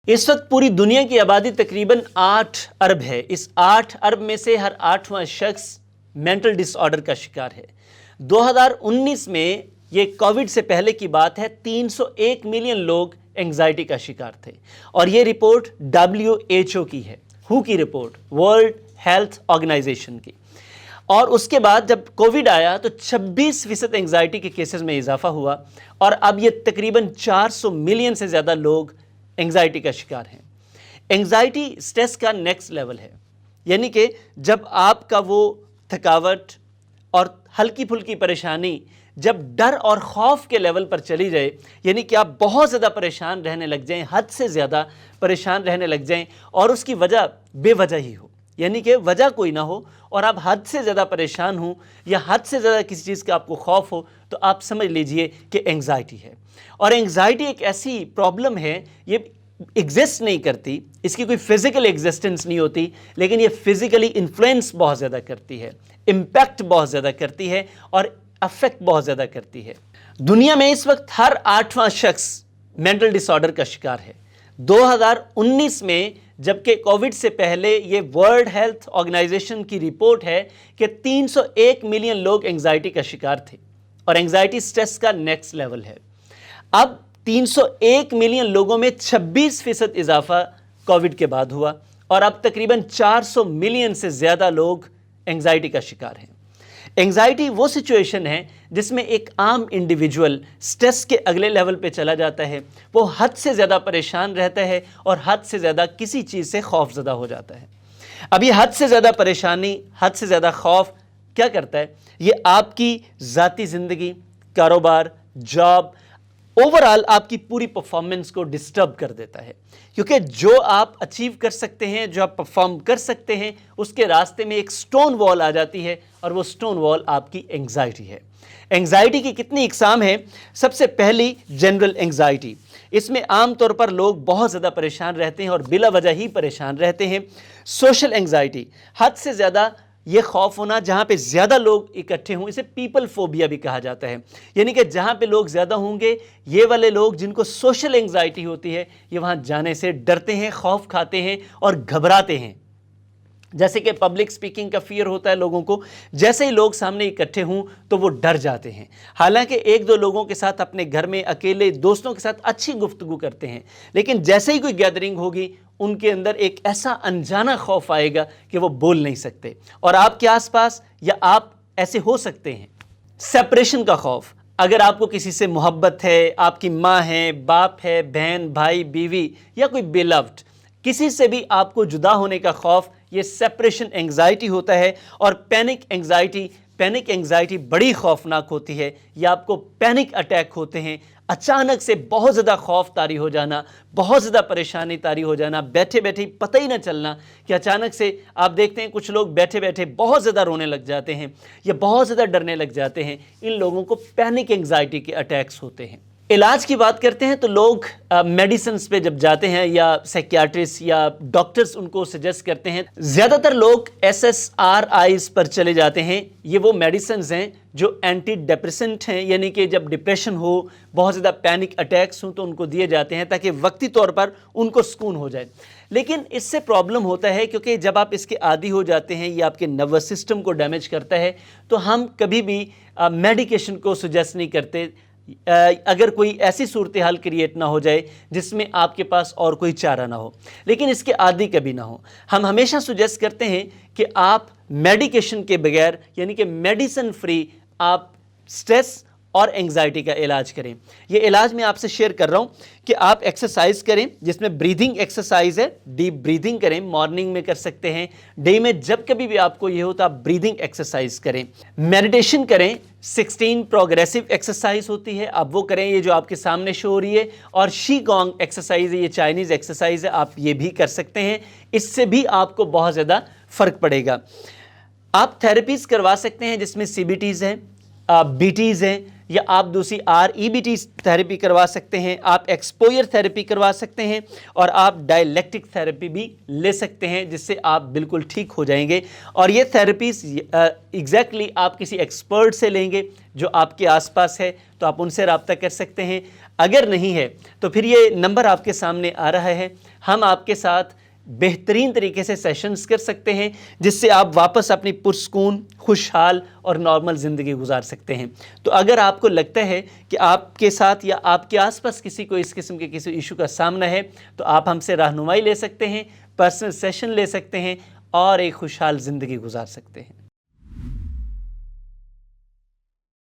اس وقت پوری دنیا کی آبادی تقریباً 8 ارب ہے۔ اس 8 ارب میں سے ہر 8واں شخص مینٹل ڈس آرڈر کا شکار ہے۔ 2019 میں یہ کووڈ سے پہلے کی بات ہے، 301 ملین لوگ انگزائٹی کا شکار تھے، اور یہ رپورٹ WHO کی ہے، WHO کی رپورٹ، ورلڈ ہیلتھ آرگنائزیشن کی۔ اور اس کے بعد جب کووڈ آیا تو 26% انگزائٹی کے کیسز میں اضافہ ہوا، اور اب یہ تقریباً 400 ملین سے زیادہ لوگ انگزائٹی کا شکار ہیں۔ انگزائٹی سٹریس کا نیکسٹ لیول ہے، یعنی کہ جب آپ کا وہ تھکاوٹ اور ہلکی پھلکی پریشانی جب ڈر اور خوف کے لیول پر چلی جائے، یعنی کہ آپ بہت زیادہ پریشان رہنے لگ جائیں، حد سے زیادہ پریشان رہنے لگ جائیں، اور اس کی وجہ بے وجہ ہی ہو، یعنی کہ وجہ کوئی نہ ہو اور آپ حد سے زیادہ پریشان ہوں یا حد سے زیادہ کسی چیز کا آپ کو خوف ہو، تو آپ سمجھ لیجئے کہ انگزائٹی ہے۔ اور انگزائٹی ایک ایسی پرابلم ہے، یہ ایگزسٹ نہیں کرتی، اس کی کوئی فزیکل ایگزسٹنس نہیں ہوتی، لیکن یہ فزیکلی انفلوئنس بہت زیادہ کرتی ہے، امپیکٹ بہت زیادہ کرتی ہے، اور افیکٹ بہت زیادہ کرتی ہے۔ دنیا میں اس وقت ہر 8واں شخص مینٹل ڈس آرڈر کا شکار ہے۔ 2019 میں جبکہ کووڈ سے پہلے یہ ورلڈ ہیلتھ آرگنائزیشن کی رپورٹ ہے کہ 301 ملین لوگ انگزائٹی کا شکار تھے، اور انگزائٹی سٹریس کا نیکسٹ لیول ہے۔ اب 301 ملین لوگوں میں 26% اضافہ کووڈ کے بعد ہوا، اور اب تقریباً 400 ملین سے زیادہ لوگ انگزائٹی کا شکار ہیں۔ انگزائٹی وہ سچویشن ہے جس میں ایک عام انڈیویجول سٹریس کے اگلے لیول پہ چلا جاتا ہے، وہ حد سے زیادہ پریشان رہتا ہے اور حد سے زیادہ کسی چیز سے خوف زدہ ہو جاتا ہے۔ اب یہ حد سے زیادہ پریشانی، حد سے زیادہ خوف کیا کرتا ہے؟ یہ آپ کی ذاتی زندگی، کاروبار، جاب، اوورآل آپ کی پوری پرفارمنس کو ڈسٹرب کر دیتا ہے، کیونکہ جو آپ اچیو کر سکتے ہیں، جو آپ پرفارم کر سکتے ہیں، اس کے راستے میں ایک سٹون وال آ جاتی ہے، اور وہ سٹون وال آپ کی انگزائٹی ہے۔ انگزائٹی کی کتنی اقسام ہیں؟ سب سے پہلی جنرل انگزائٹی، اس میں عام طور پر لوگ بہت زیادہ پریشان رہتے ہیں اور بلا وجہ ہی پریشان رہتے ہیں۔ سوشل انگزائٹی، حد سے زیادہ یہ خوف ہونا جہاں پہ زیادہ لوگ اکٹھے ہوں، اسے پیپل فوبیا بھی کہا جاتا ہے، یعنی کہ جہاں پہ لوگ زیادہ ہوں گے، یہ والے لوگ جن کو سوشل انگزائٹی ہوتی ہے، یہ وہاں جانے سے ڈرتے ہیں، خوف کھاتے ہیں اور گھبراتے ہیں۔ جیسے کہ پبلک سپیکنگ کا فیئر ہوتا ہے لوگوں کو، جیسے ہی لوگ سامنے اکٹھے ہوں تو وہ ڈر جاتے ہیں، حالانکہ ایک دو لوگوں کے ساتھ اپنے گھر میں اکیلے دوستوں کے ساتھ اچھی گفتگو کرتے ہیں، لیکن جیسے ہی کوئی گیدرنگ ہوگی ان کے اندر ایک ایسا انجانا خوف آئے گا کہ وہ بول نہیں سکتے، اور آپ کے آس پاس یا آپ ایسے ہو سکتے ہیں۔ سیپریشن کا خوف، اگر آپ کو کسی سے محبت ہے، آپ کی ماں ہے، باپ ہے، بہن، بھائی، بیوی، یا کوئی بیلوڈ، کسی سے بھی آپ کو جدا ہونے کا خوف، یہ سیپریشن انگزائٹی ہوتا ہے۔ اور پینک انگزائٹی بڑی خوفناک ہوتی ہے، یہ آپ کو پینک اٹیک ہوتے ہیں، اچانک سے بہت زیادہ خوف طاری ہو جانا، بہت زیادہ پریشانی طاری ہو جانا، بیٹھے بیٹھے پتہ ہی نہ چلنا کہ اچانک سے آپ دیکھتے ہیں کچھ لوگ بیٹھے بیٹھے بہت زیادہ رونے لگ جاتے ہیں یا بہت زیادہ ڈرنے لگ جاتے ہیں، ان لوگوں کو پینک انگزائٹی کے اٹیکس ہوتے ہیں۔ علاج کی بات کرتے ہیں تو لوگ میڈیسنز پہ جب جاتے ہیں یا سائیکیاٹرسٹ یا ڈاکٹرز ان کو سجیسٹ کرتے ہیں، زیادہ تر لوگ SSRIs پر چلے جاتے ہیں۔ یہ وہ میڈیسنز ہیں جو اینٹی ڈپریسنٹ ہیں، یعنی کہ جب ڈپریشن ہو، بہت زیادہ پینک اٹیکس ہوں تو ان کو دیے جاتے ہیں تاکہ وقتی طور پر ان کو سکون ہو جائے۔ لیکن اس سے پرابلم ہوتا ہے، کیونکہ جب آپ اس کے عادی ہو جاتے ہیں، یہ آپ کے نروس سسٹم کو ڈیمیج کرتا ہے، تو ہم کبھی بھی میڈیکیشن کو سجیسٹ نہیں کرتے اگر کوئی ایسی صورتحال کریٹ نہ ہو جائے جس میں آپ کے پاس اور کوئی چارہ نہ ہو، لیکن اس کے عادی کبھی نہ ہو۔ ہم ہمیشہ سجیسٹ کرتے ہیں کہ آپ میڈیکیشن کے بغیر، یعنی کہ میڈیسن فری، آپ سٹریس اور انگزائٹی کا علاج کریں۔ یہ علاج میں آپ سے شیئر کر رہا ہوں کہ آپ ایکسرسائز کریں، جس میں بریدنگ ایکسرسائز ہے، ڈیپ بریدنگ کریں، مارننگ میں کر سکتے ہیں، ڈے میں جب کبھی بھی آپ کو یہ ہوتا آپ بریدنگ ایکسرسائز کریں، میڈیٹیشن کریں، 16 پروگریسو ایکسرسائز ہوتی ہے، آپ وہ کریں، یہ جو آپ کے سامنے شو ہو رہی ہے، اور شی گونگ ایکسرسائز ہے، یہ چائنیز ایکسرسائز ہے، آپ یہ بھی کر سکتے ہیں، اس سے بھی آپ کو بہت زیادہ فرق پڑے گا۔ آپ تھیراپیز کروا سکتے ہیں جس میں CBTs ہیں، BTs ہیں، یا آپ دوسری REBT تھیراپی کروا سکتے ہیں، آپ ایکسپوئر تھیراپی کروا سکتے ہیں، اور آپ ڈائلیکٹک تھیراپی بھی لے سکتے ہیں، جس سے آپ بالکل ٹھیک ہو جائیں گے۔ اور یہ تھیراپیز ایگزیکٹلی آپ کسی ایکسپرٹ سے لیں گے جو آپ کے آس پاس ہے، تو آپ ان سے رابطہ کر سکتے ہیں۔ اگر نہیں ہے تو پھر یہ نمبر آپ کے سامنے آ رہا ہے، ہم آپ کے ساتھ بہترین طریقے سے سیشنز کر سکتے ہیں، جس سے آپ واپس اپنی پرسکون، خوشحال اور نارمل زندگی گزار سکتے ہیں۔ تو اگر آپ کو لگتا ہے کہ آپ کے ساتھ یا آپ کے آس پاس کسی کو اس قسم کے کسی ایشو کا سامنا ہے، تو آپ ہم سے رہنمائی لے سکتے ہیں، پرسنل سیشن لے سکتے ہیں اور ایک خوشحال زندگی گزار سکتے ہیں۔